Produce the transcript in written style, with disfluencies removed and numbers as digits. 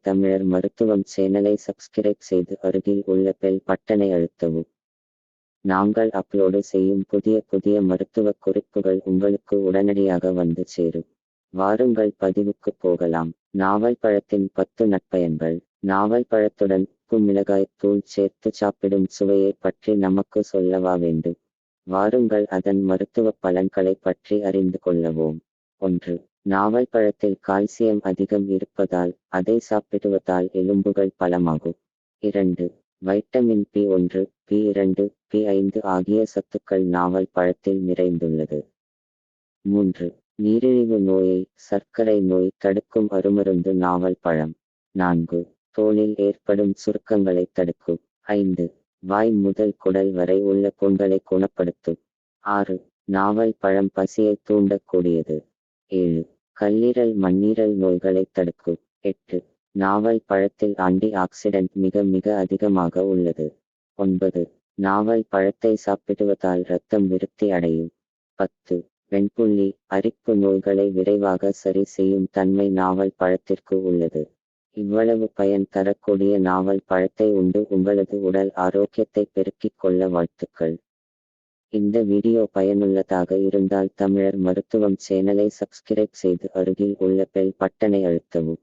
தமிழர் மருத்துவம் சேனலை சப்ஸ்கிரைப் செய்து அருகில் உள்ள பெல் பட்டனை அழுத்தவும். நாங்கள் அப்லோடு செய்யும் புதிய மருத்துவ குறிப்புகள் உங்களுக்கு உடனடியாக வந்து சேரும். வாருங்கள் பதிவுக்கு போகலாம். நாவல் பழத்தின் 10 நற்பயன்கள். நாவல் பழத்துடன் உப்பு மிளகாய் தூள் சேர்த்து சாப்பிடும் சுவையை பற்றி நமக்கு சொல்லவா வேண்டும். வாருங்கள் அதன் மருத்துவ பலன்களை பற்றி அறிந்து கொள்ளவோம். 1. நாவல் பழத்தில் கால்சியம் அதிகம் இருப்பதால் அதை சாப்பிடுவதால் எலும்புகள் பலமாகும். 2. வைட்டமின் பி1, பி2, பி5 ஆகிய சத்துக்கள் நாவல் பழத்தில் நிறைந்துள்ளது. 3. நீரிழிவு நோயை, சர்க்கரை நோய் தடுக்கும் அருமருந்து நாவல் பழம். 4. தோலில் ஏற்படும் சுருக்கங்களை தடுக்கும். 5. வாய் முதல் குடல் வரை உள்ள புண்களை குணப்படுத்தும். 6. நாவல் பழம் பசியை தூண்டக்கூடியது. 7. கல்லீரல் மண்ணீரல் நோய்களை தடுக்கும். 8. நாவல் பழத்தில் ஆன்டி ஆக்சிடென்ட் மிக அதிகமாக உள்ளது. 9. நாவல் பழத்தை சாப்பிடுவதால் இரத்தம் விருத்தி அடையும். 10. வெண்புள்ளி, அரிப்பு நோய்களை விரைவாக சரி செய்யும் தன்மை நாவல் பழத்திற்கு உள்ளது. இவ்வளவு பயன் தரக்கூடிய நாவல் பழத்தை உண்டு உங்களது உடல் ஆரோக்கியத்தை பெருக்கிக் கொள்ள வாழ்த்துக்கள். இந்த வீடியோ பயனுள்ளதாக இருந்தால் தமிழர் மருத்துவம் சேனலை சப்ஸ்கிரைப் செய்து அருகில் உள்ள பெல் பட்டனை அழுத்தவும்.